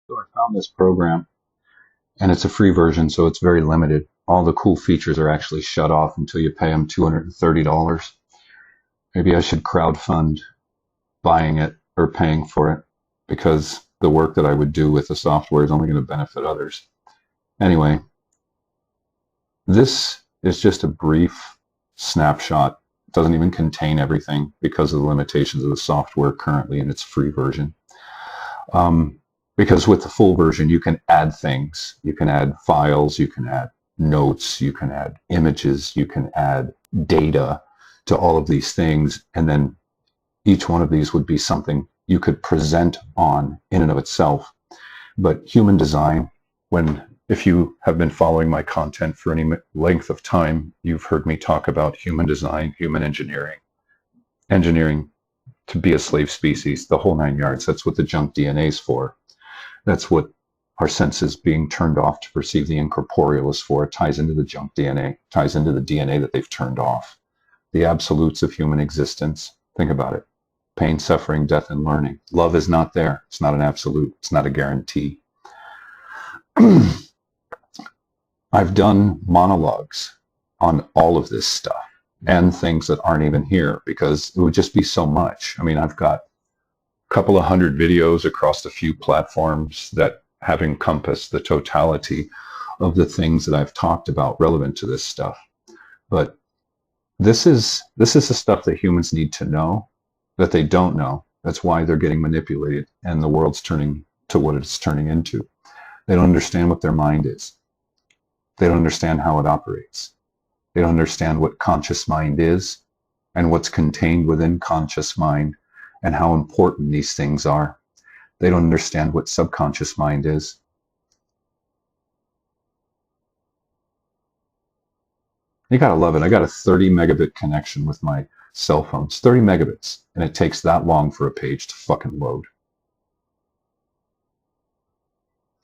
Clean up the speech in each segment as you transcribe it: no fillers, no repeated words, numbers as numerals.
So I found this program, and it's a free version, so it's very limited. All the cool features are actually shut off until you pay them $230. Maybe I should crowdfund buying it or paying for it because the work that I would do with the software is only going to benefit others. Anyway, this is just a brief snapshot. It doesn't even contain everything because of the limitations of the software currently in its free version. Because with the full version, you can add things. You can add files, you can add notes, you can add images, you can add data to all of these things. And then each one of these would be something you could present on in and of itself. But human design, if you have been following my content for any length of time, you've heard me talk about human design, human engineering to be a slave species, the whole 9 yards. That's what the junk DNA is for. That's what our senses being turned off to perceive the incorporeal is for. It ties into the junk DNA, ties into the DNA that they've turned off. The absolutes of human existence. Think about it. Pain, suffering, death, and learning. Love is not there. It's not an absolute. It's not a guarantee. I've done monologues on all of this stuff and things that aren't even here because it would just be so much. I mean, I've got a couple of hundred videos across a few platforms that have encompassed the totality of the things that I've talked about relevant to this stuff. But this is the stuff that humans need to know that they don't know. That's why they're getting manipulated and the world's turning to what it's turning into. They don't understand what their mind is. They don't understand how it operates. They don't understand what conscious mind is and what's contained within conscious mind and how important these things are. They don't understand what subconscious mind is. You gotta love it. I got a 30 megabit connection with my cell phone. It's 30 megabits, and it takes that long for a page to fucking load.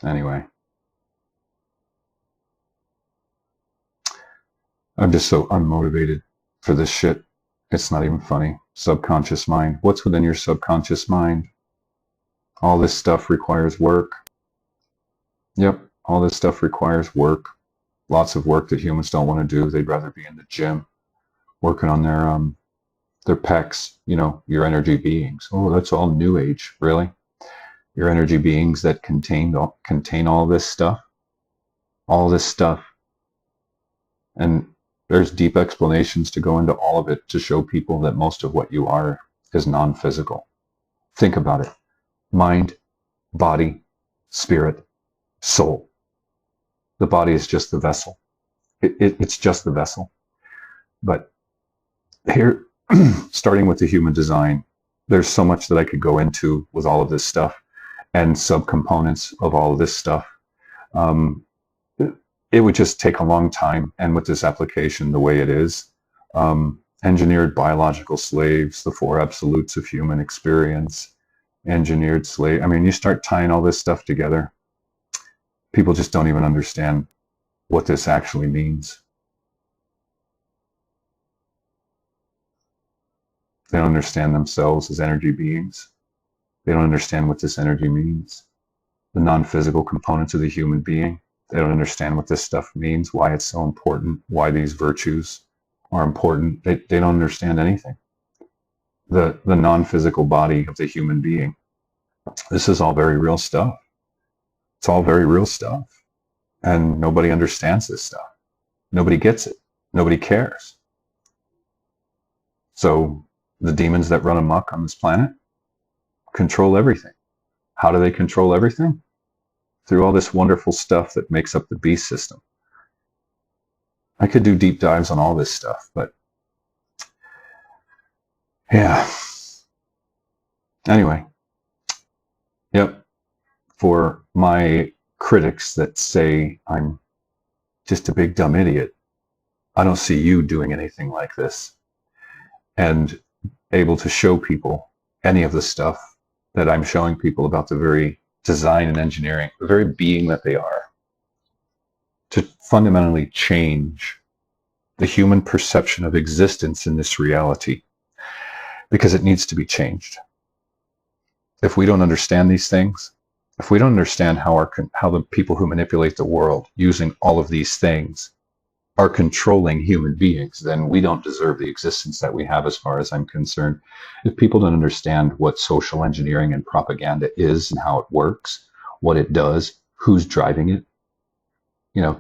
Anyway. I'm just so unmotivated for this shit. It's not even funny. Subconscious mind. What's within your subconscious mind? All this stuff requires work. Yep, all this stuff requires work. Lots of work that humans don't want to do. They'd rather be in the gym, working on their pecs, your energy beings. Oh, that's all new age, really? Your energy beings that contain all this stuff? All this stuff. And there's deep explanations to go into all of it to show people that most of what you are is non-physical. Think about it. Mind, body, spirit, soul. The body is just the vessel. It's just the vessel. But here, starting with the human design, there's so much that I could go into with all of this stuff and subcomponents of all of this stuff. It would just take a long time. And with this application, the way it is, engineered biological slaves, the 4 absolutes of human experience, engineered slave. I mean, you start tying all this stuff together, people just don't even understand what this actually means. They don't understand themselves as energy beings. They don't understand what this energy means. The non-physical components of the human being. They don't understand what this stuff means, why it's so important, why these virtues are important. They don't understand anything. The non-physical body of the human being. This is all very real stuff. It's all very real stuff. And nobody understands this stuff. Nobody gets it. Nobody cares. So the demons that run amok on this planet control everything. How do they control everything? Through all this wonderful stuff that makes up the beast system. I could do deep dives on all this stuff, but yeah. Anyway, yep. For my critics that say I'm just a big dumb idiot, I don't see you doing anything like this and able to show people any of the stuff that I'm showing people about the very design and engineering, the very being that they are, to fundamentally change the human perception of existence in this reality, because it needs to be changed. If we don't understand these things, If we don't understand how the people who manipulate the world using all of these things are controlling human beings, then we don't deserve the existence that we have as far as I'm concerned. If people don't understand what social engineering and propaganda is and how it works, what it does, who's driving it,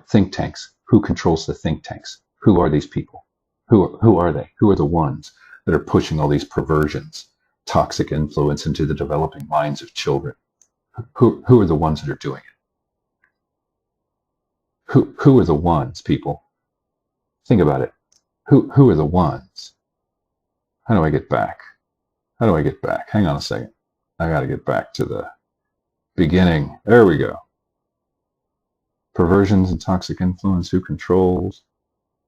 think tanks, who controls the think tanks? Who are these people? Who are they? Who are the ones that are pushing all these perversions, toxic influence into the developing minds of children? Who are the ones that are doing it? Who are the ones, people? Think about it. Who are the ones? How do I get back? How do I get back? Hang on a second. I got to get back to the beginning. There we go. Perversions and toxic influence, who controls?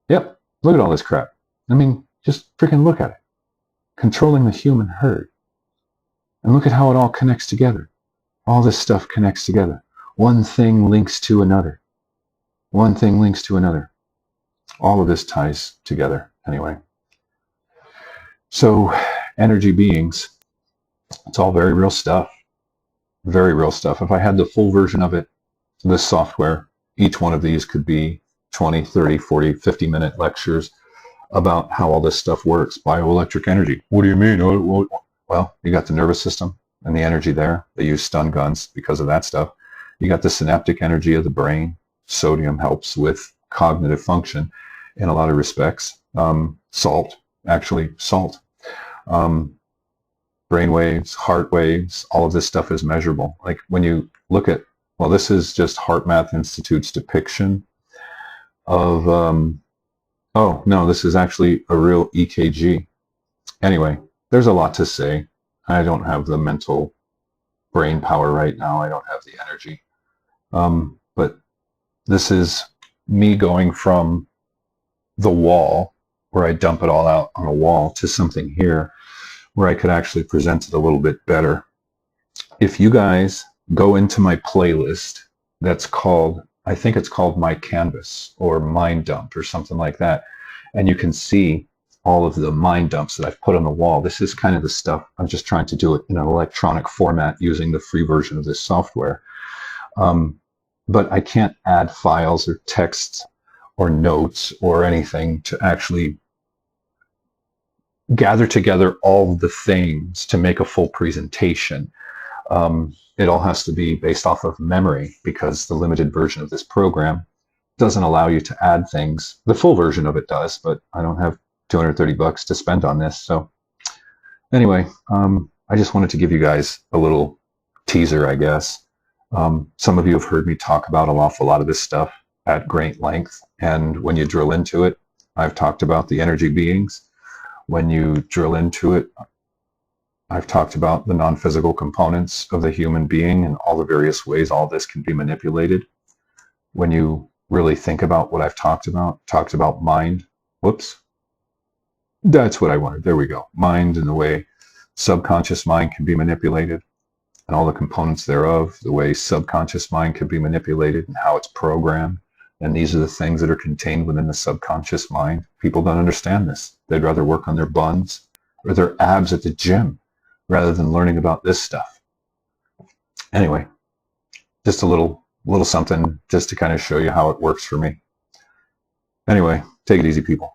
Yep, look at all this crap. I mean, just freaking look at it. Controlling the human herd. And look at how it all connects together. All this stuff connects together. One thing links to another. One thing links to another. All of this ties together anyway. So, energy beings, it's all very real stuff. Very real stuff. If I had the full version of it, this software, each one of these could be 20, 30, 40, 50-minute lectures about how all this stuff works. Bioelectric energy. What do you mean? Well, you got the nervous system and the energy there. They use stun guns because of that stuff. You got the synaptic energy of the brain. Sodium helps with cognitive function in a lot of respects. Salt. Brain waves, heart waves, all of this stuff is measurable. Like when you look at, well, this is just HeartMath Institute's depiction of, oh, no, this is actually a real EKG. Anyway, there's a lot to say. I don't have the mental brain power right now. I don't have the energy. But this is me going from the wall, where I dump it all out on a wall, to something here where I could actually present it a little bit better. If you guys go into my playlist that's called, I think it's called My Canvas or Mind Dump or something like that, and you can see all of the mind dumps that I've put on the wall. This is kind of the stuff, I'm just trying to do it in an electronic format using the free version of this software. But I can't add files or texts or notes or anything to actually gather together all the things to make a full presentation. It all has to be based off of memory because the limited version of this program doesn't allow you to add things. The full version of it does, but I don't have $230 to spend on this. So anyway, I just wanted to give you guys a little teaser, I guess. Some of you have heard me talk about an awful lot of this stuff at great length. And when you drill into it, I've talked about the energy beings. When you drill into it, I've talked about the non-physical components of the human being and all the various ways all this can be manipulated. When you really think about what I've talked about mind. Whoops. That's what I wanted. There we go. Mind and the way subconscious mind can be manipulated and all the components thereof, the way subconscious mind can be manipulated and how it's programmed. And these are the things that are contained within the subconscious mind. People don't understand this. They'd rather work on their buns or their abs at the gym rather than learning about this stuff. Anyway, just a little something just to kind of show you how it works for me. Anyway, take it easy, people.